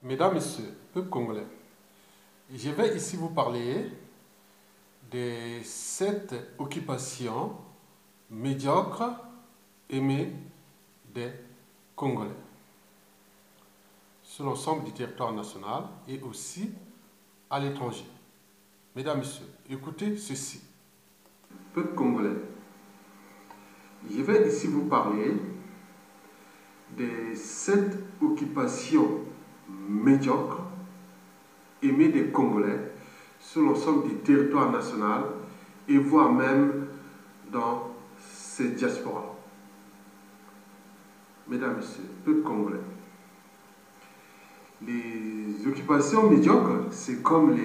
Mesdames, Messieurs, peuple congolais, je vais ici vous parler des 7 occupations médiocres aimées des Congolais sur l'ensemble du territoire national et aussi à l'étranger. Mesdames, Messieurs, écoutez ceci. Peuple congolais, je vais ici vous parler des 7 occupations médiocres aimées des Congolais sur l'ensemble du territoire national et voire même dans ces diasporas. Mesdames, Messieurs, peuple congolais, les occupations médiocres, c'est comme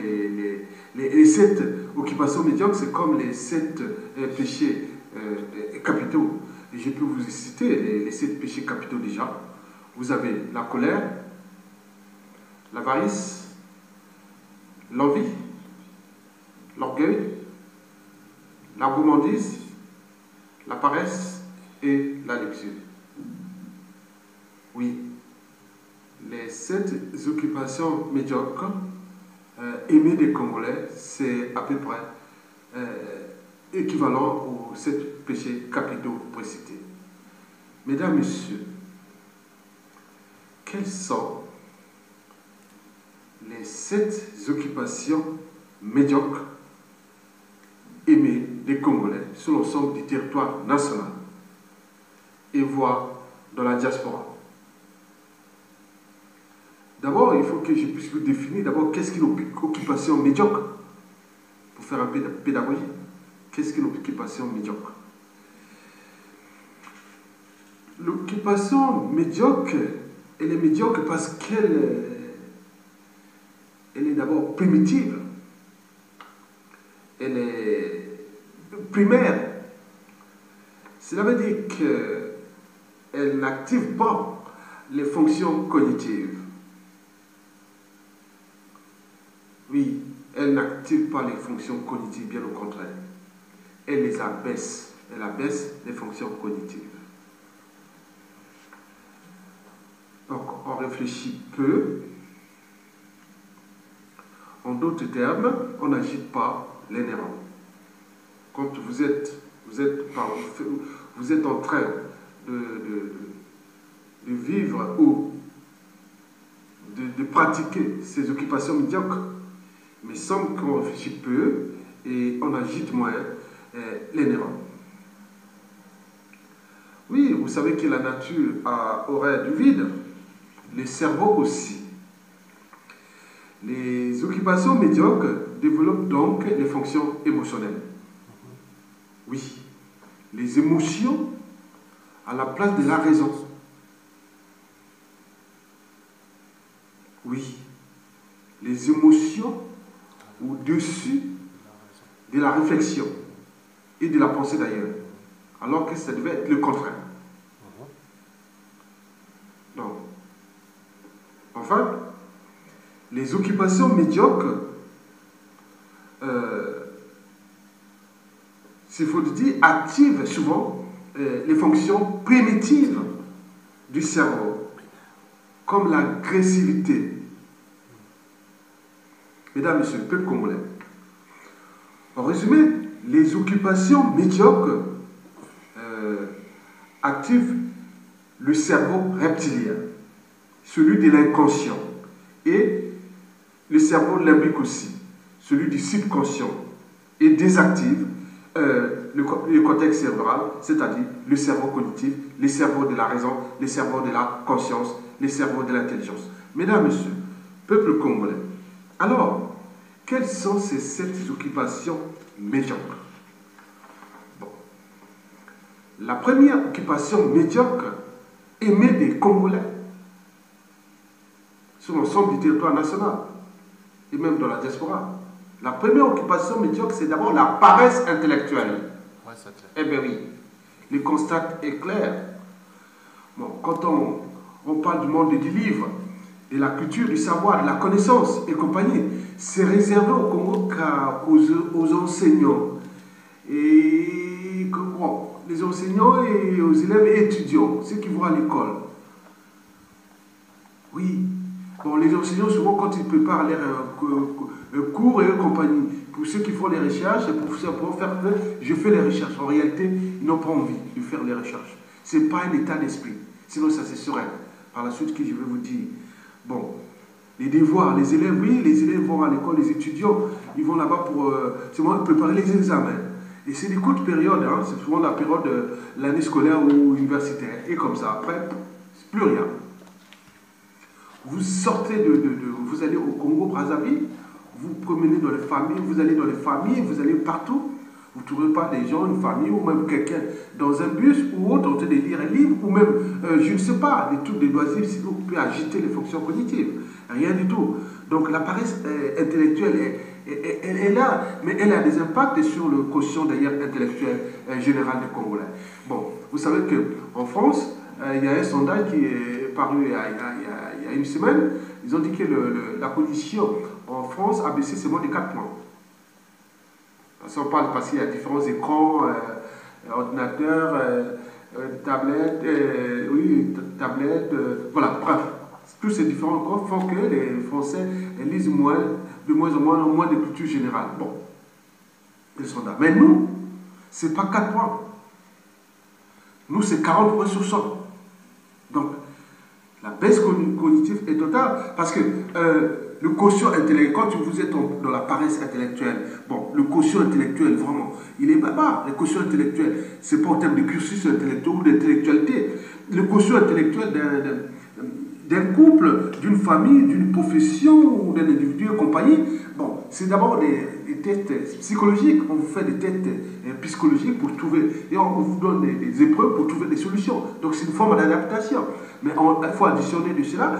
les 7 occupations médiocres, c'est comme les 7 péchés capitaux. Et je peux vous citer les 7 péchés capitaux déjà. Vous avez la colère, l'avarice, l'envie, l'orgueil, la gourmandise, la paresse et la luxure. Oui, les 7 occupations médiocres aimées des Congolais, c'est à peu près équivalent aux 7 péchés capitaux précités. Mesdames, Messieurs, quelles sont les 7 occupations médiocres aimées des Congolais sur l'ensemble du territoire national et voire dans la diaspora? D'abord, il faut que je puisse vous définir d'abord qu'est-ce qu'une occupation médiocre pour faire un peu de pédagogie. Qu'est-ce qu'une occupation médiocre? L'occupation médiocre, elle est médiocre parce qu'elle est d'abord primitive. Elle est primaire. Cela veut dire qu'elle n'active pas les fonctions cognitives. Oui, elle n'active pas les fonctions cognitives, bien au contraire. Elle les abaisse. Elle abaisse les fonctions cognitives. Donc, on réfléchit peu. En d'autres termes, on n'agite pas les neurones. Quand vous êtes en train de vivre ou de pratiquer ces occupations médiocres, mais il semble qu'on réfléchit peu et on agite moins les neurones. Oui, vous savez que la nature aurait du vide, le cerveau aussi. Les occupations médiocres développent donc les fonctions émotionnelles. Oui, les émotions à la place de la raison. Oui, les émotions au-dessus de la réflexion et de la pensée d'ailleurs, alors que ça devait être le contraire. Donc, enfin, les occupations médiocres, s'il faut le dire, activent souvent les fonctions primitives du cerveau, comme l'agressivité. Mesdames, Messieurs, peuple congolais, en résumé, les occupations médiocres activent le cerveau reptilien, celui de l'inconscient, et le cerveau limbique aussi, celui du subconscient, et désactive le cortex cérébral, c'est-à-dire le cerveau cognitif, les cerveaux de la raison, les cerveaux de la conscience, les cerveaux de l'intelligence. Mesdames, Messieurs, peuple congolais, alors, quelles sont ces 7 occupations médiocres? Bon. La première occupation médiocre aimée des Congolais sur l'ensemble du territoire national et même dans la diaspora. La première occupation médiocre, c'est d'abord la paresse intellectuelle. Ouais, c'est clair. Eh bien oui, le constat est clair. Bon, quand on parle du monde du livre, de la culture, du savoir, de la connaissance et compagnie, c'est réservé au Congo qu'aux enseignants. Et bon, les enseignants et aux élèves et étudiants, ceux qui vont à l'école. Oui, Bon, les enseignants, souvent, quand ils préparent leurs cours et compagnie, pour ceux qui font les recherches, pour faire, je fais les recherches. En réalité, ils n'ont pas envie de faire les recherches. Ce n'est pas un état d'esprit. Sinon, ça c'est serein. Par la suite, que je vais vous dire. Bon, les devoirs, les élèves, oui, les élèves vont à l'école, les étudiants, ils vont là-bas pour préparer les examens. Et c'est des courtes périodes, hein, c'est souvent la période de l'année scolaire ou universitaire. Et comme ça, après, plus rien. Vous sortez vous allez au Congo-Brazzaville, vous promenez dans les familles, vous allez dans les familles, vous allez partout. Vous ne trouverez pas des gens, une famille ou même quelqu'un dans un bus ou autre en train de lire un livre ou même, je ne sais pas, des trucs de loisirs, si vous pouvez agiter les fonctions cognitives. Rien du tout. Donc la paresse intellectuelle, elle est là, mais elle a des impacts sur le quotient d'ailleurs intellectuel général des Congolais. Bon, vous savez qu'en France, il y a un sondage qui est paru il y a une semaine. Ils ont dit que la condition en France a baissé seulement de 4 points. Parce qu'on parle parce qu'il y a différents écrans, ordinateurs, tablettes, voilà, bref. Tous ces différents écrans font que les Français lisent de moins en moins de culture générale. Bon, les sondages. Mais nous, ce n'est pas 4 points. Nous, c'est 40 points sur 100. Donc, la baisse cognitive est totale parce que le quotient intellectuel, quand vous êtes dans la paresse intellectuelle, bon, le quotient intellectuel, vraiment, il est bas. Le quotient intellectuel, ce n'est pas en termes de cursus intellectuel ou d'intellectualité. Le quotient intellectuel d'un couple, d'une famille, d'une profession ou d'un individu et compagnie, bon, c'est d'abord des tests psychologiques. On vous fait des tests psychologiques pour trouver, et on vous donne des épreuves pour trouver des solutions. Donc c'est une forme d'adaptation. Mais il faut additionner de cela,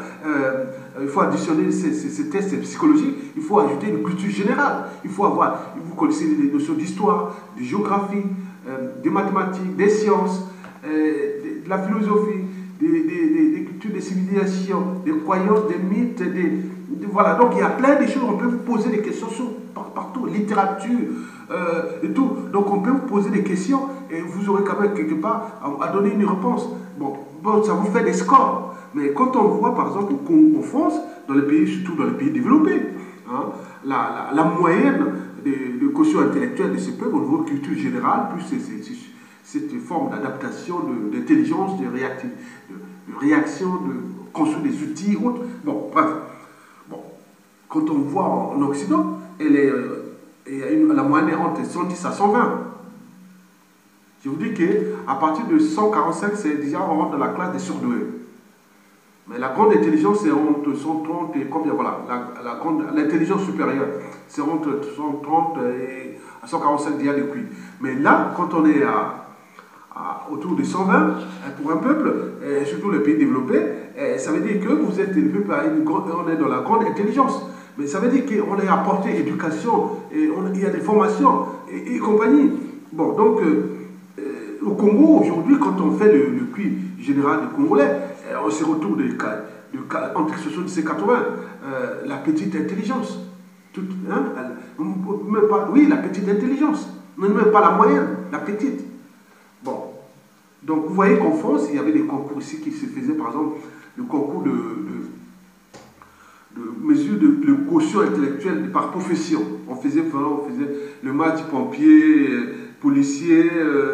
il faut additionner ces tests psychologiques, il faut ajouter une culture générale. Il faut avoir, vous connaissez les notions d'histoire, de géographie, des mathématiques, des sciences, de la philosophie, des cultures, des civilisations, des croyances, des mythes, voilà. Donc il y a plein de choses, on peut vous poser des questions partout, littérature et tout. Donc on peut vous poser des questions et vous aurez quand même quelque part à donner une réponse. Bon, ça vous fait des scores. Mais quand on voit par exemple en France, dans les pays, surtout dans les pays développés, hein, la moyenne de quotient intellectuel de ces peuples au niveau de culture générale, plus cette forme d'adaptation, d'intelligence, de réaction, de construire des outils, autres. Bon, bref. Bon, quand on voit en Occident, la moyenne est entre 110 à 120. Je vous dis qu'à partir de 145, c'est déjà on rentre dans la classe des surdoués. Mais la grande intelligence, c'est entre 130 et combien, voilà, l'intelligence supérieure, c'est entre 130 et 145 déjà depuis. Mais là, quand on est autour de 120, pour un peuple, surtout les pays développés, ça veut dire que vous êtes élevé par on est dans la grande intelligence. Mais ça veut dire qu'on est apporté éducation, et il y a des formations et compagnie. Bon, donc, au Congo, aujourd'hui, quand on fait le QI général des Congolais, on se retrouve entre 70 et 80, la petite intelligence. Même pas, oui, la petite intelligence. Même pas la moyenne, la petite. Bon. Donc, vous voyez qu'en France, il y avait des concours ici qui se faisaient, par exemple, le concours de mesure de quotient intellectuel par profession. On faisait le match pompier, policier,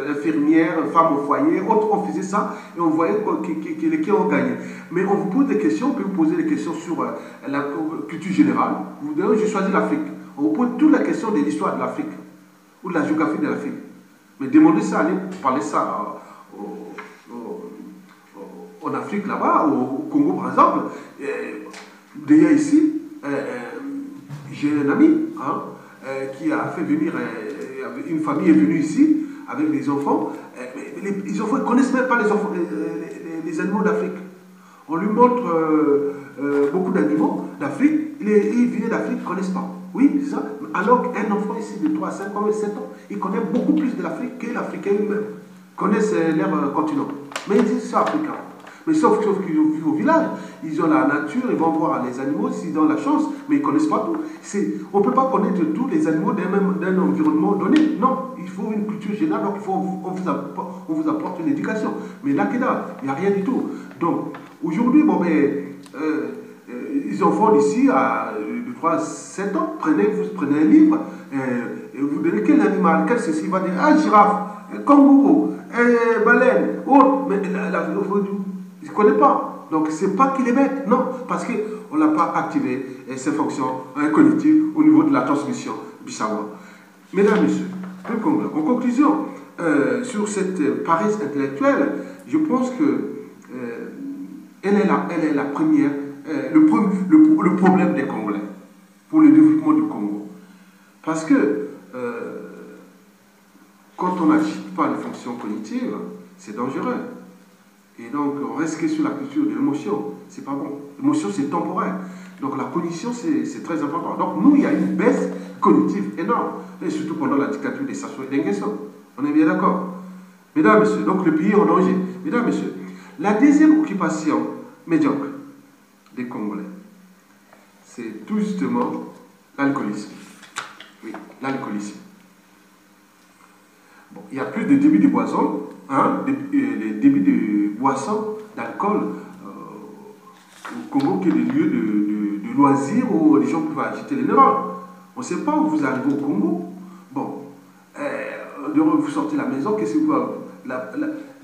infirmière, femme au foyer, autres, on faisait ça et on voyait que les qui ont gagné. Mais on vous pose des questions, on peut vous poser des questions sur la culture générale. Vous dites, j'ai choisi l'Afrique. On vous pose toute la question de l'histoire de l'Afrique ou de la géographie de l'Afrique. Mais demandez ça, allez parler ça en Afrique là-bas, au Congo par exemple. D'ailleurs ici, j'ai un ami qui a fait venir, une famille est venue ici avec des enfants. Les enfants ne connaissent même pas les animaux d'Afrique. On lui montre beaucoup d'animaux d'Afrique. Il vient d'Afrique, ils ne connaissent pas. Oui, c'est ça. Alors qu'un enfant ici de 3, 5 ans et 7 ans, il connaît beaucoup plus de l'Afrique que l'Africain lui-même. Ils connaissent leur continent. Mais ils disent ça africain. Mais sauf qu'ils vivent au village, ils ont la nature, ils vont voir les animaux s'ils ont la chance, mais ils ne connaissent pas tout. On ne peut pas connaître tous les animaux d'un environnement donné. Non, il faut une culture générale, donc on vous apporte une éducation. Mais là, il n'y a rien du tout. Donc, aujourd'hui, bon, ils en font ici à 3, 7 ans. Vous prenez un livre, et vous donnez quel animal, quel ceci, va dire, ah, girafe, kangourou, baleine, autre. Mais il ne connaît pas. Donc, ce n'est pas qu'il est bête, non, parce qu'on n'a pas activé ses fonctions cognitives au niveau de la transmission du savoir. Mesdames, Messieurs, en conclusion, sur cette paresse intellectuelle, je pense que elle est la première, le problème des Congolais pour le développement du Congo. Parce que quand on n'agite pas les fonctions cognitives, c'est dangereux. Et donc, on reste que sur la culture de l'émotion. C'est pas bon. L'émotion, c'est temporaire. Donc, la cognition, c'est très important. Donc, nous, il y a une baisse cognitive énorme. Et surtout pendant la dictature des Sassou et d'Enguesso. On est bien d'accord. Mesdames, Messieurs, donc le pays est en danger. Mesdames, Messieurs, la deuxième occupation médiocre des Congolais, c'est tout justement l'alcoolisme. Oui, l'alcoolisme. Bon, il y a plus de débits de boissons, les débits de boissons, d'alcool au Congo que des lieux de loisirs où les gens peuvent agiter les neurones. On ne sait pas où vous arrivez au Congo. Bon, vous sortez de la maison, qu'est-ce que vous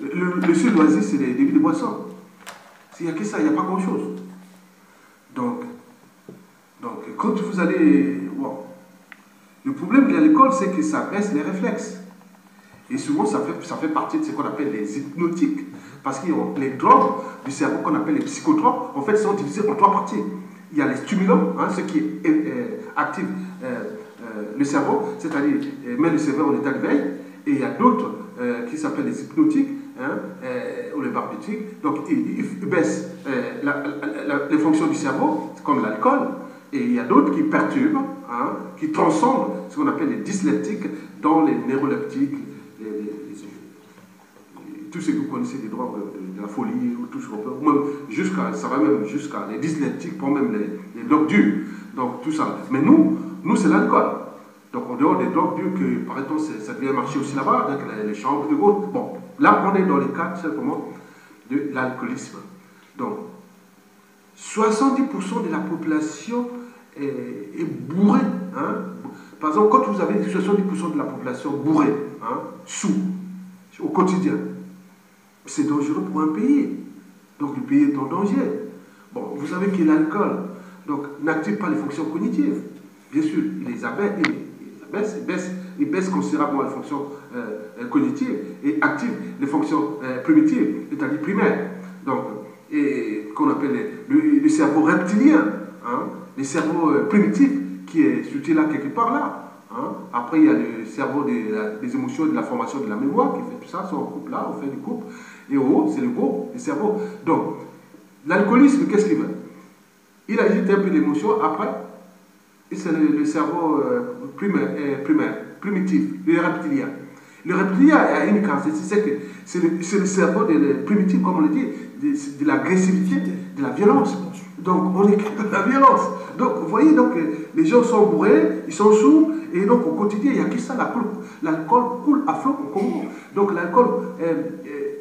le seul loisir, c'est les débits de boissons. S'il n'y a que ça, il n'y a pas grand-chose. Donc, quand vous allez... Bon, le problème de l'école, c'est que ça baisse les réflexes. Et souvent, ça fait partie de ce qu'on appelle les hypnotiques. Parce que les drogues du cerveau qu'on appelle les psychotropes, en fait, sont divisées en 3 parties. Il y a les stimulants, ce qui active le cerveau, c'est-à-dire met le cerveau en état de veille. Et il y a d'autres qui s'appellent les hypnotiques, ou les barbituriques. Donc, ils baissent les fonctions du cerveau, comme l'alcool. Et il y a d'autres qui perturbent, qui transcendent ce qu'on appelle les dysleptiques dans les neuroleptiques, tout ce que vous connaissez des drogues de la folie, ou tout ce qu'on peut, même ça va même jusqu'à les dysleptiques, pour même les drogues dures. Donc tout ça. Mais nous c'est l'alcool. Donc en dehors des drogues dures, que paraît-on, ça devient marché aussi là-bas, donc les chambres de gauche. Bon, là on est dans les cas simplement de l'alcoolisme. Donc 70% de la population est bourrée. Par exemple, quand vous avez 70% de la population bourrée, sous, au quotidien, c'est dangereux pour un pays. Donc le pays est en danger. Bon, vous savez que l'alcool n'active pas les fonctions cognitives. Bien sûr, il baisse considérablement les fonctions cognitives et active les fonctions primitives, c'est-à-dire primaires. Donc, et qu'on appelle le cerveau reptilien, le cerveau primitif qui est situé là quelque part là. Après, il y a le cerveau des émotions et de la formation de la mémoire qui fait tout ça. Si on coupe là, on fait du coupe. Et au haut, c'est le gros, le cerveau. Donc, l'alcoolisme, qu'est-ce qu'il veut? Il agite un peu l'émotion, après, c'est le cerveau primitif, le reptilien. Le reptilien a une caractéristique, c'est que c'est le cerveau primitif, comme on le dit, de l'agressivité, de la violence. Donc, on est de la violence. Donc, vous voyez, les gens sont bourrés, ils sont sous, et donc au quotidien, il n'y a que ça, l'alcool coule à flot au Congo. Donc, l'alcool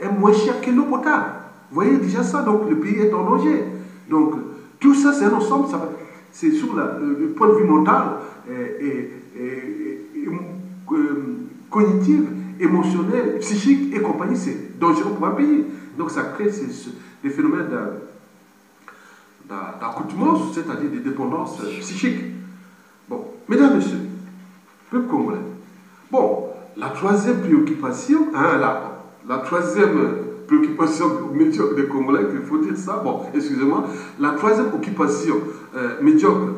est moins cher que l'eau potable. Vous voyez déjà ça, donc le pays est en danger. Donc, tout ça, c'est un ensemble, c'est sur le point de vue mental et cognitif, émotionnel, psychique et compagnie, c'est dangereux pour un pays. Donc, ça crée des phénomènes d'accoutumance, c'est-à-dire des dépendances psychiques. Bon, mesdames, messieurs, peuple congolais. Bon, la troisième préoccupation, la troisième préoccupation médiocre des Congolais, qu'il faut dire ça, bon, excusez-moi, la troisième occupation médiocre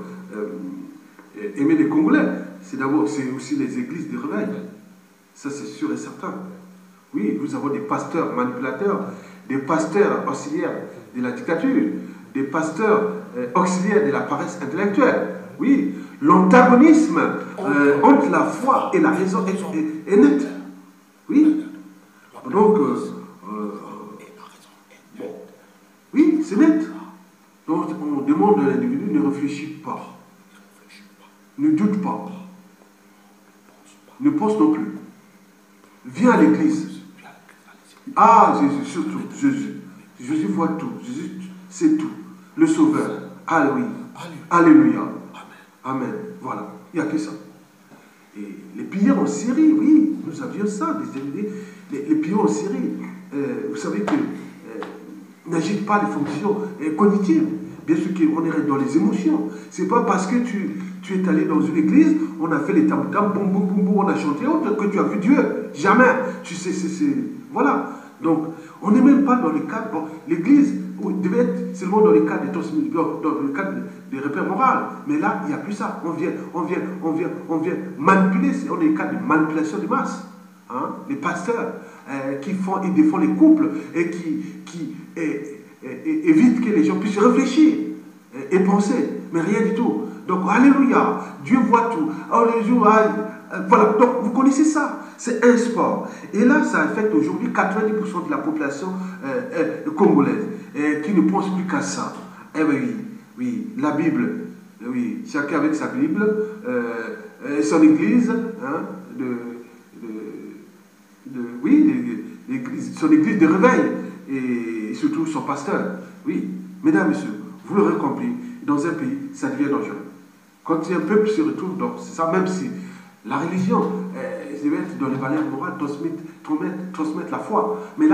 aimée des Congolais, c'est aussi les églises de réveil. Ça, c'est sûr et certain. Oui, nous avons des pasteurs manipulateurs, des pasteurs auxiliaires de la dictature, des pasteurs auxiliaires de la paresse intellectuelle. Oui, l'antagonisme entre la foi et la raison est net. Oui, donc, oui, c'est net. Donc, on demande à l'individu ne réfléchit pas, ne doute pas, ne pense non plus. Viens à l'église. Ah, Jésus, surtout, Jésus. Jésus voit tout. Jésus, c'est tout. Le Sauveur. Alléluia. Alléluia. Amen. Voilà. Il n'y a que ça. Et les prières en Syrie, oui, nous avions ça. Les prières en Syrie, vous savez que n'agite pas les fonctions cognitives. Bien sûr qu'on est dans les émotions. C'est pas parce que tu es allé dans une église, on a fait les tam-tam, boum, boum, boum, boum, on a chanté que tu as vu Dieu. Jamais. Tu sais, voilà. Donc, on n'est même pas dans le cadre. Bon, l'église devait être seulement dans le cadre dans le cadre des repères moraux. Mais là, il n'y a plus ça. On vient manipuler. On est dans le cadre de manipulation de masse. Hein? Les pasteurs qui font et défendent les couples et qui évitent que les gens puissent réfléchir et penser. Mais rien du tout. Donc, alléluia. Dieu voit tout. Voilà. Donc, vous connaissez ça. C'est un sport. Et là, ça affecte aujourd'hui 90% de la population congolaise qui ne pense plus qu'à ça. Eh oui, oui, la Bible, oui, chacun avec sa Bible, son église, hein, son église de réveil, et surtout son pasteur. Oui, mesdames, messieurs, vous l'aurez compris, dans un pays, ça devient dangereux. Quand un peuple se retrouve dans ça, même si la religion devait être dans les valeurs morales, transmettre la foi. Mais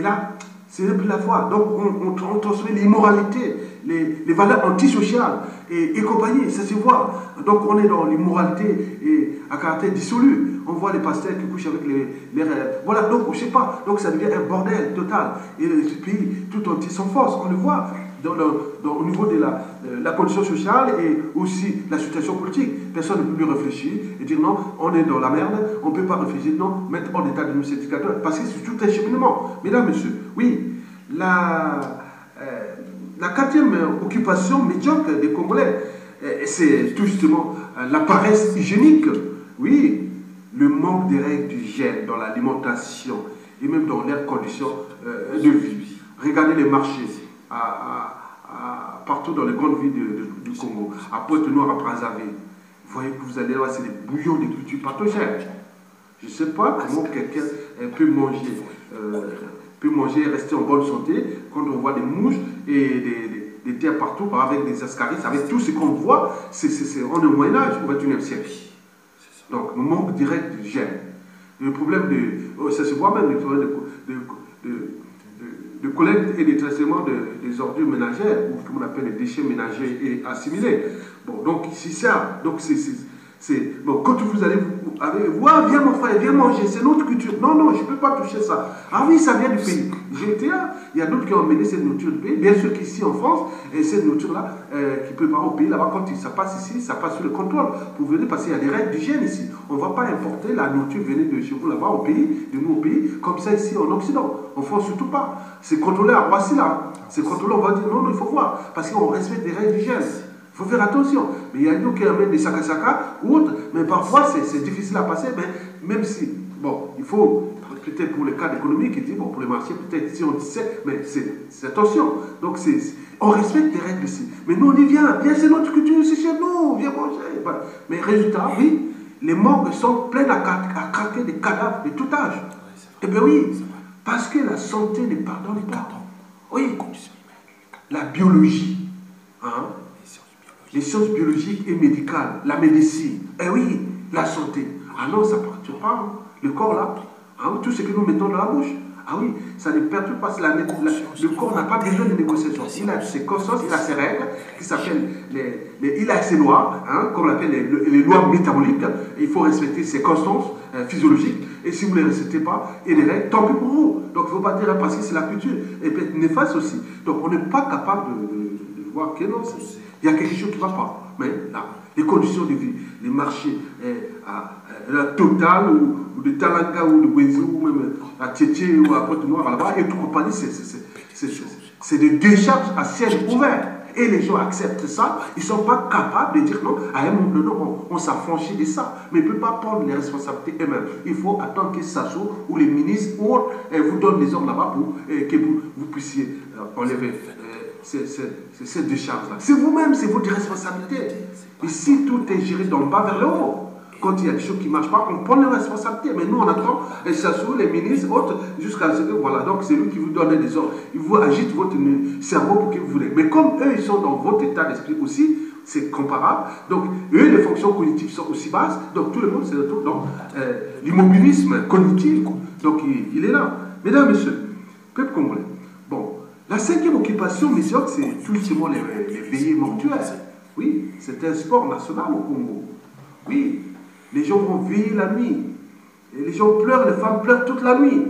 là, c'est plus la foi. Donc, on transmet l'immoralité, les valeurs antisociales et compagnie. Ça se voit. Donc, on est dans l'immoralité à caractère dissolu. On voit les pasteurs qui couchent avec les rêves. Voilà, donc, je ne sais pas. Donc, ça devient un bordel total. Et ce pays tout entier s'enfonce. On le voit au niveau de la condition sociale et aussi la situation politique. Personne ne peut plus réfléchir et dire non, on est dans la merde, on ne peut pas réfléchir, non, mettre en état de nous ces indicateurs. Parce que c'est tout un cheminement. Mesdames, messieurs, oui, la quatrième occupation médiocre des Congolais, c'est tout justement la paresse hygiénique. Oui, le manque des règles d'hygiène dans l'alimentation et même dans leurs conditions de vie. Regardez les marchés partout dans les grandes villes du Congo, à Pointe-Noire, à Brazzaville. Vous voyez que vous allez voir, c'est des bouillons de culture pathogènes. Je ne sais pas comment quelqu'un peut manger et rester en bonne santé quand on voit des mouches et des terres partout avec des ascaris, avec tout ce qu'on voit, on est au Moyen-Âge, au XXIe siècle. Donc, le manque direct d'hygiène. Le problème ça se voit même, le problème de collecte et de traitement des ordures ménagères, ou comme on appelle les déchets ménagers et assimilés. Bon, donc c'est ça. Donc bon, quand vous allez voir, viens mon frère, viens manger, c'est notre culture. Non, non, je ne peux pas toucher ça. Ah oui, ça vient du pays. J'ai été là, il y a d'autres qui ont emmené cette nourriture du pays. Bien sûr qu'ici en France, et cette nourriture-là, qui prépare au pays, là-bas, quand ça passe ici, ça passe sous le contrôle. Pour venir parce qu'il y a des règles d'hygiène ici. On ne va pas importer la nourriture venue de chez vous là-bas au pays, de nous au pays, comme ça ici en Occident. En France, surtout pas. C'est contrôlé à Roissy là. C'est contrôlé, on va dire non, non, il faut voir. Parce qu'on respecte des règles d'hygiène. Il faut faire attention. Mais il y a nous qui amènent des saka ou autres. Mais parfois, c'est difficile à passer. Mais même si, bon, il faut, peut-être pour le cadre économique, il dit, bon, pour les marchés, peut-être si on dit mais c'est attention. Donc, on respecte les règles ici. Mais nous, on dit, viens, c'est notre culture, c'est chez nous, viens manger. Voilà. Mais résultat, oui, les morgues sont pleines à craquer des cadavres de tout âge. Eh bien oui, parce que la santé ne pardonne pas. Oui, la biologie, hein, les sciences biologiques et médicales, la médecine, eh oui, la santé. Ah non, ça ne perturbe pas, hein. Le corps là, hein, tout ce que nous mettons dans la bouche, ah oui, ça ne perturbe pas. Le corps n'a pas besoin de négociation. Il a ses consciences, il a ses règles, qui s'appellent il a ses lois, hein, comme on l'appelle les lois métaboliques. Il faut respecter ses constances physiologiques. Et si vous ne les respectez pas, et les règles, tant pis pour vous. Donc il ne faut pas dire parce que c'est la culture. Et peut être néfaste aussi. Donc on n'est pas capable de voir que non, il y a quelque chose qui ne va pas. Mais là, les conditions de vie, les marchés la Total ou de Talanga ou de Bouézou ou même à Tchétché ou à Pointe-Noire là-bas et tout compagnie, c'est des décharges à ciel ouvert. Et les gens acceptent ça, ils ne sont pas capables de dire non, à un moment donné, on s'affranchit de ça. Mais ils ne peuvent pas prendre les responsabilités eux-mêmes. Il faut attendre que Sassou ou les ministres ou autres vous donnent les hommes là-bas pour que vous puissiez enlever cette décharge-là. C'est vous-même, c'est votre responsabilité. Ici, tout est géré d'en bas vers le haut. quand il y a des choses qui ne marchent pas, on prend les responsabilités. Mais nous, on attend, et ça s'ouvre, les ministres, autres, jusqu'à ce que, voilà, donc c'est lui qui vous donne des ordres. Il vous agite votre cerveau pour que vous voulez. Mais comme eux, ils sont dans votre état d'esprit aussi, c'est comparable. Donc, eux, les fonctions cognitives sont aussi basses. Donc, tout le monde se retrouve dans l'immobilisme cognitif. Donc, il est là. Mesdames, Messieurs, peuple congolais. Bon, la cinquième occupation médiocre, c'est tout simplement les veillées mortuaires. Oui, c'est un sport national au Congo. Oui, les gens vont veiller la nuit. Et les gens pleurent, les femmes pleurent toute la nuit.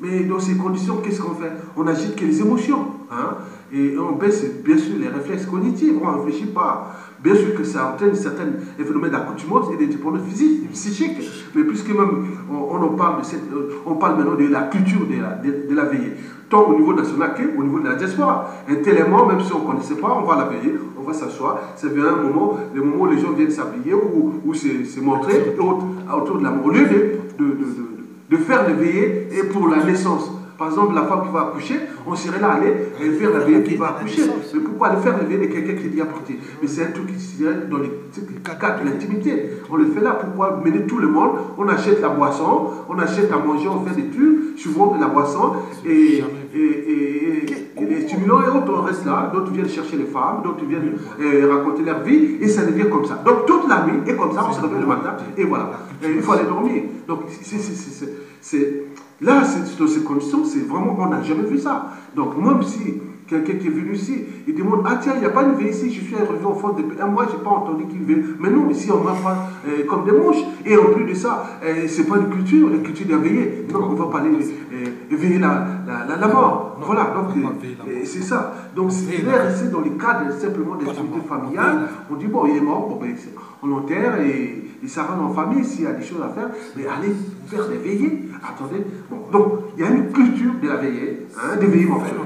Mais dans ces conditions, qu'est-ce qu'on fait? On agite que les émotions. Hein? Et on baisse bien sûr les réflexes cognitifs, on ne réfléchit pas. Bien sûr que ça entraîne certains phénomènes d'accoutumance et des dépendances physiques, psychiques. Mais puisque même on parle on parle maintenant de la culture de la veillée, tant au niveau national qu'au niveau de la diaspora. Un tel élément, même si on ne connaissait pas, on va la veiller, on va s'asseoir. C'est bien un moment, le moment où les gens viennent s'habiller ou se montrer autour de la mort. Au lieu de faire les veillées et pour la naissance. Par exemple, la femme qui va accoucher, on serait là aller faire la veillée qui va accoucher. Mais pourquoi aller faire la veillée de quelqu'un qui est déjà porté? Mais c'est un truc qui se dirait dans les cas de l'intimité. On le fait là, pourquoi mener tout le monde? On achète la boisson, on achète à manger, on fait des trucs, souvent de la boisson, et les stimulants et autres, on reste là, d'autres viennent chercher les femmes, d'autres viennent raconter leur vie, et ça devient comme ça. Donc toute la nuit, et comme ça, on se réveille le matin, et voilà. Il faut aller dormir. Donc là, dans ces conditions, c'est vraiment, on n'a jamais vu ça. Donc, même si quelqu'un qui est venu ici, il demande, ah tiens, il n'y a pas une veille ici, je suis arrivé en France depuis un mois, je n'ai pas entendu qu'il veille. Mais non, ici, on m'a pas comme des mouches. Et en plus de ça, ce n'est pas une culture, la culture de veiller. Donc, on va parler de veiller la mort. Voilà, donc c'est ça. Donc, c'est rester dans les cadres simplement des activités familiales. On dit, bon, il est mort, bon, ben, on l'enterre et ça rentre en famille s'il y a des choses à faire. Mais allez faire des veillées. Attendez. Bon, donc, il y a une culture de la veillée, hein, des veillées mortelles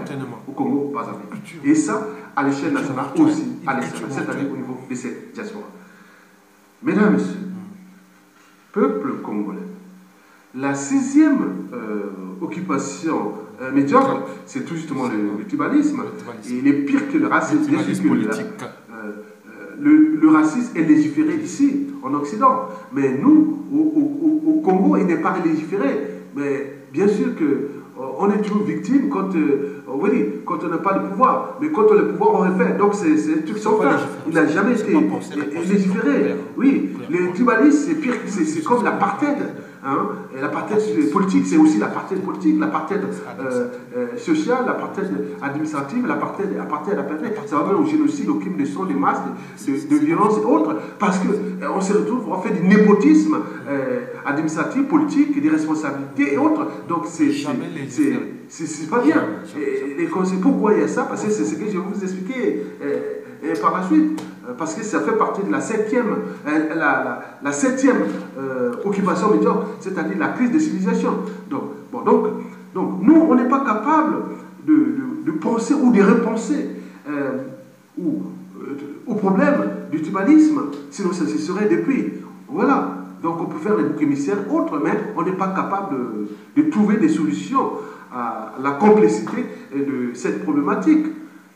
au Congo, pas à fait. Et ça, à l'échelle nationale aussi, c'est-à-dire au niveau de cette diaspora. Mesdames, Messieurs, peuple congolais, la sixième occupation médiocre, c'est tout justement le tribalisme. Et il est pire que le racisme, bien sûr que le racisme est légiféré ici, en Occident. Mais nous, au Congo, il n'est pas légiféré. Mais bien sûr qu'on est toujours victime quand on n'a pas le pouvoir. Mais quand on a le pouvoir, on refait. Donc c'est un truc sans fin. Il n'a jamais été légiféré. Oui, le tribalisme, c'est pire, c'est comme l'apartheid. Hein? Et l'apartheid politique, c'est aussi l'apartheid politique, l'apartheid social, l'apartheid administratif, l'apartheid. Ça va même au génocide, au crime de sang, des masses, de violence et autres, parce qu'on se retrouve, on fait du népotisme administratif, politique, des responsabilités et autres. Donc c'est pas bien. Et pourquoi il y a ça? Parce que c'est ce que je vais vous expliquer par la suite. Parce que ça fait partie de la septième occupation médiocre, c'est-à-dire la crise de civilisation. Donc, nous, on n'est pas capable de penser ou de repenser au problème du tribalisme, sinon ça se serait depuis. Voilà. Donc on peut faire des boucs émissaires autres, mais on n'est pas capable de trouver des solutions à la complexité de cette problématique.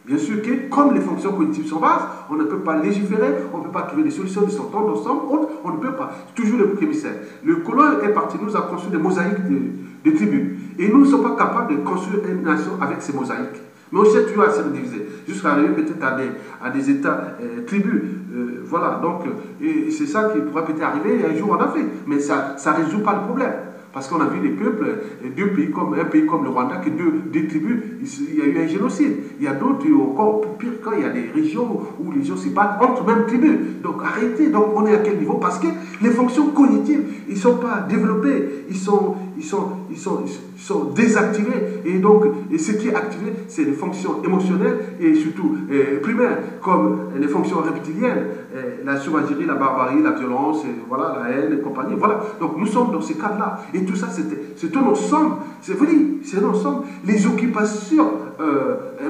Bien sûr que, comme les fonctions cognitives sont basses, on ne peut pas légiférer, on ne peut pas trouver des solutions de s'entendre ensemble, on ne peut pas. C'est toujours le bouc émissaire. Le colon est parti, nous a construit des mosaïques de tribus. Et nous ne sommes pas capables de construire une nation avec ces mosaïques. Mais on cherche toujours à se diviser, jusqu'à arriver peut-être à des États tribus. Voilà, donc c'est ça qui pourrait peut-être arriver un jour en Afrique. Mais ça ne résout pas le problème. Parce qu'on a vu des peuples, un pays comme le Rwanda, que deux tribus, il y a eu un génocide. Il y a d'autres, encore pire, quand il y a des régions où les gens se battent entre mêmes tribus. Donc arrêtez, donc on est à quel niveau? Parce que les fonctions cognitives, ils ne sont pas développées, ils sont désactivés. Et donc, ce qui est activé, c'est les fonctions émotionnelles et surtout primaires, comme les fonctions reptiliennes, la sauvagerie, la barbarie, la violence, voilà, la haine et compagnie. Voilà. Donc nous sommes dans ces cadres-là. Et tout ça, c'est un ensemble. C'est vrai, c'est un ensemble. Les occupations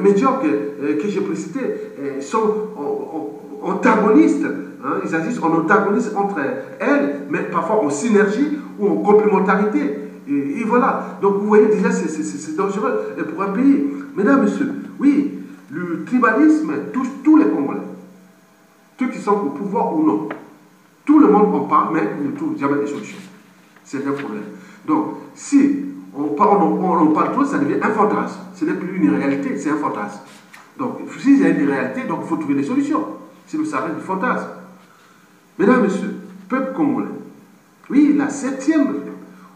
médiocres que j'ai précitées sont antagonistes. Hein, ils agissent en antagonisme entre elles, mais parfois en synergie ou en complémentarité. Et voilà. Donc vous voyez déjà, c'est dangereux pour un pays. Mesdames, Messieurs, oui, le tribalisme touche tous les Congolais. Ceux qui sont au pouvoir ou non. Tout le monde en parle, mais on ne trouve jamais des solutions. C'est un problème. Donc, si on parle trop, ça devient un fantasme. Ce n'est plus une réalité, c'est un fantasme. Donc, s'il y a une réalité, donc il faut trouver des solutions. Sinon, ça reste du fantasme. Mesdames, Messieurs, peuple congolais, oui, la 7e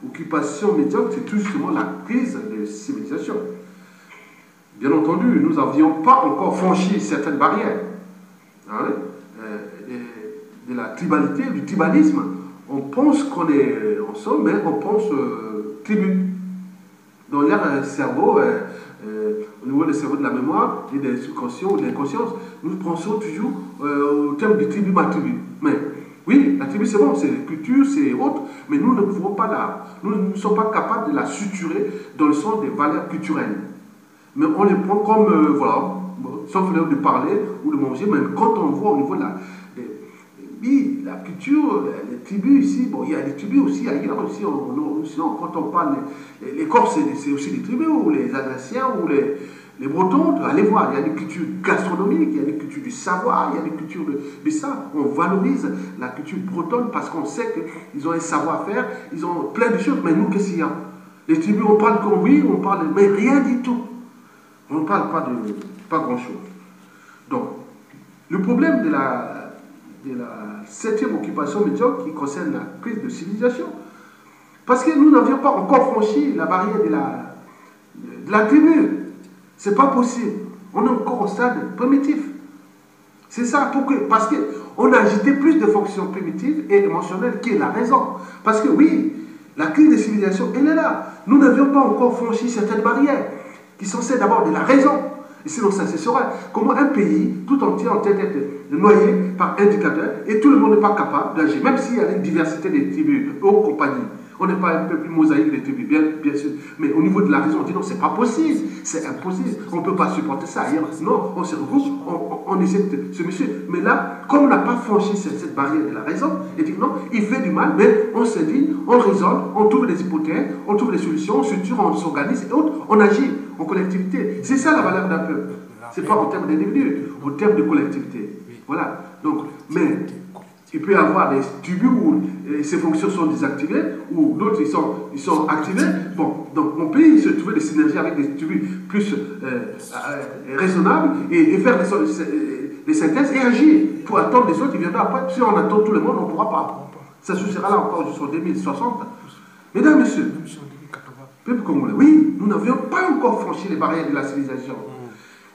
occupation médiocre, c'est tout justement la crise de civilisation. Bien entendu, nous n'avions pas encore franchi certaines barrières. Hein, de la tribalité, du tribalisme. On pense qu'on est ensemble, mais on pense tribu. Dans leur cerveau, au niveau du cerveau de la mémoire et des subconscients ou de l'inconscience, nous pensons toujours au terme du tribu, ma tribu. Mais oui, la tribu c'est bon, c'est culture, c'est autre, mais nous ne pouvons pas nous ne sommes pas capables de la suturer dans le sens des valeurs culturelles. Mais on les prend comme, voilà, sans fleur de parler ou de manger, mais quand on voit au niveau de la culture, les tribus ici, bon, il y a des tribus aussi ailleurs, aussi, sinon quand on parle, les Corses, c'est aussi des tribus, ou les Alsaciens, ou les Bretons, allez voir, il y a des cultures gastronomiques, il y a des cultures du savoir, il y a des cultures de ça. On valorise la culture bretonne parce qu'on sait qu'ils ont un savoir-faire, ils ont plein de choses, mais nous, qu'est-ce qu'il y a? Les tribus, on parle comme oui, on parle, mais rien du tout. On ne parle pas grand-chose. Donc, le problème de la 7e occupation médiocre qui concerne la crise de civilisation, parce que nous n'avions pas encore franchi la barrière de la tribu. C'est pas possible. On est encore au stade primitif. C'est ça, parce qu'on a agité plus de fonctions primitives et émotionnelles qui est la raison. Parce que oui, la crise de civilisation, elle est là. Nous n'avions pas encore franchi certaines barrières qui sont celles d'abord de la raison. Et sinon, ça cessera. Comment un pays tout entier en tête d'être noyé par indicateur et tout le monde n'est pas capable d'agir, même s'il y a une diversité des tribus aux compagnies. On n'est pas un peu plus mosaïque des tribus, bien sûr. Mais au niveau de la raison, on dit non, c'est pas possible, c'est impossible, on ne peut pas supporter ça ailleurs. Non, on se regroupe, on essaie de se monsieur. Mais là, comme on n'a pas franchi cette barrière de la raison, et dit non, il fait du mal, mais on se dit, on raisonne, on trouve des hypothèses, on trouve des solutions, on structure, on s'organise et autres, on agit en collectivité. C'est ça la valeur d'un peuple. Ce n'est pas en termes d'individu, en termes de collectivité. Voilà. Donc, mais il peut y avoir des tribus où ces fonctions sont désactivées, ou d'autres ils sont activés. Bon, donc on peut se trouver des synergies avec des tribus plus raisonnables et faire des synthèses et agir pour attendre les autres qui viendront après. Si on attend tout le monde, on ne pourra pas. Ça se sera là encore jusqu'en 2060. Mesdames, Messieurs, peuple congolais, oui, nous n'avions pas encore franchi les barrières de la civilisation.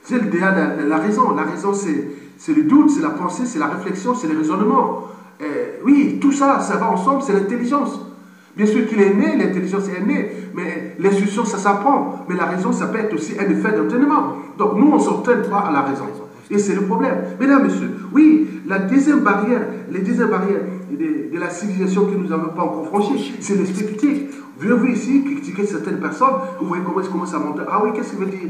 C'est le débat de la raison. La raison, c'est le doute, c'est la pensée, c'est la réflexion, c'est le raisonnement. Oui, tout ça, ça va ensemble, c'est l'intelligence. Bien sûr qu'il est né, l'intelligence est née, mais l'intuition, ça s'apprend. Mais la raison, ça peut être aussi un effet d'entraînement. Donc nous, on ne s'entraîne pas à la raison. Et c'est le problème. Mesdames, Messieurs, oui, la deuxième barrière, les deuxièmes barrières de la civilisation que nous n'avons pas encore franchie, c'est l'esprit critique. Vous avez ici critiquer certaines personnes, vous voyez comment ça commence à monter. Ah oui, qu'est-ce que veut dire?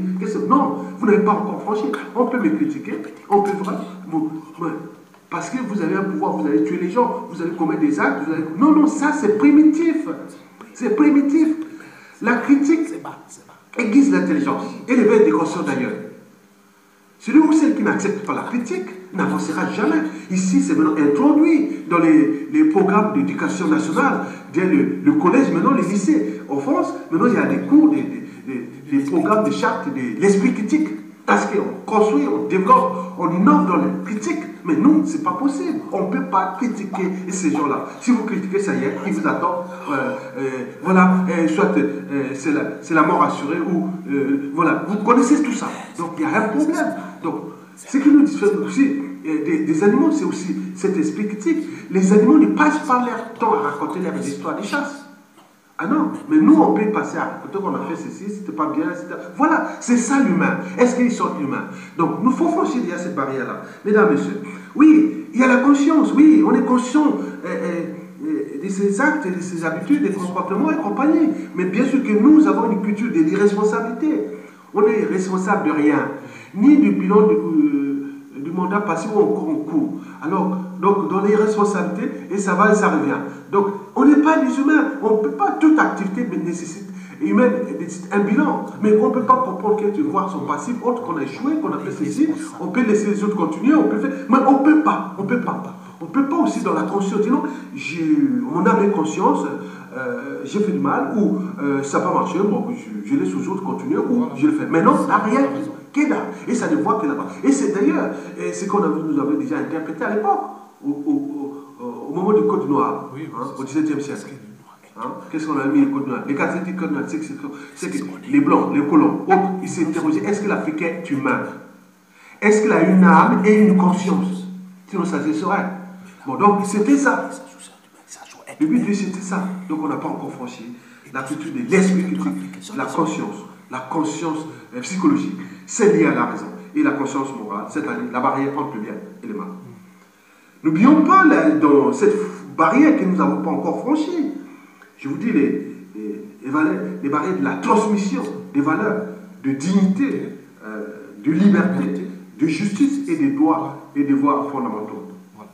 Non, vous n'avez pas encore franchi. On peut me critiquer, on peut parce que vous avez un pouvoir, vous allez tuer les gens, vous allez commettre des actes, vous allez... Non, ça c'est primitif. C'est primitif. La critique aiguise l'intelligence et l'éveil des consciences d'ailleurs. Celui ou celle qui n'accepte pas la critique n'avancera jamais. Ici, c'est maintenant introduit dans les programmes d'éducation nationale, dès le collège, maintenant les lycées. En France, maintenant il y a des cours, des programmes de charte de l'esprit critique. Parce qu'on construit, on développe, on innove dans les critiques. Mais nous, ce n'est pas possible. On ne peut pas critiquer ces gens-là. Si vous critiquez, ça y est, ils vous attendent. Voilà, soit c'est la mort assurée, ou voilà, vous connaissez tout ça. Donc il y a un problème. Donc, ce qui nous diffère aussi des animaux, c'est aussi cet esprit critique. Les animaux ne passent pas leur temps à raconter leurs histoires de chasse. Ah non, mais nous, on peut passer à raconter qu'on a fait ceci, c'était pas bien, etc. Voilà, c'est ça l'humain. Est-ce qu'ils sont humains? Donc, nous faut franchir cette barrière-là. Mesdames, Messieurs, oui, il y a la conscience, oui, on est conscient de ces actes, de ces habitudes, des comportements et compagnie. Mais bien sûr que nous avons une culture de l'irresponsabilité. On est responsable de rien, ni du bilan du mandat passé ou encore en cours. Alors, donc, dans les responsabilités, et ça va et ça revient. Donc, on n'est pas des humains. On ne peut pas, toute activité humaine nécessite un bilan. Mais on ne peut pas comprendre que voir son passif, autre qu'on a échoué, qu'on a fait ceci. On peut laisser les autres continuer, on peut faire. Mais on ne peut pas. On ne peut pas. On ne peut pas aussi dans la conscience. Dis non, mon âme est conscience, j'ai fait du mal, ou ça n'a pas marché, bon, je laisse aux autres continuer, ou voilà, je le fais. Mais non, rien. Et ça ne voit que là-bas. Et c'est d'ailleurs ce qu'on nous avait déjà interprété à l'époque, au moment du Code noir, oui, hein, au XVIIe siècle. Hein? Qu'est-ce qu'on a mis le Code noir? Les catholiques Code noir, c'est que les blancs, les colons, autres, ils s'interrogeaient, est-ce que l'Africain est humain? Est-ce qu'il a une âme et une conscience? Sinon, ça se saurait. Bon, donc, c'était ça. Le but, c'était ça. Donc, on n'a pas encore franchi la culture de l'esprit critique, la conscience psychologique. C'est lié à la raison. Et la conscience morale, c'est-à-dire la barrière entre le bien et le mal. N'oublions pas dans cette barrière que nous n'avons pas encore franchie. Je vous dis les barrières de la transmission des valeurs de dignité, de liberté, de justice et des droits et devoirs fondamentaux. Voilà.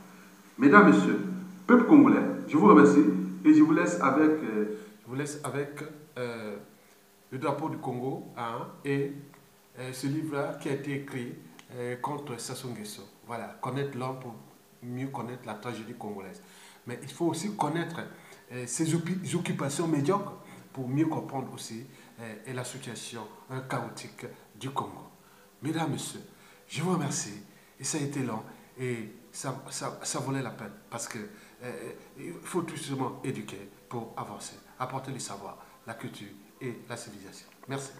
Mesdames, Messieurs, peuple congolais, je vous remercie et je vous laisse avec le drapeau du Congo, hein, et ce livre-là qui a été écrit contre Sassou Nguesso. Voilà, connaître l'homme pour mieux connaître la tragédie congolaise. Mais il faut aussi connaître ses occupations médiocres pour mieux comprendre aussi la situation chaotique du Congo. Mesdames, Messieurs, je vous remercie. Et ça a été long et ça valait la peine parce que il faut tout simplement éduquer pour avancer, apporter les savoirs, la culture et la civilisation. Merci.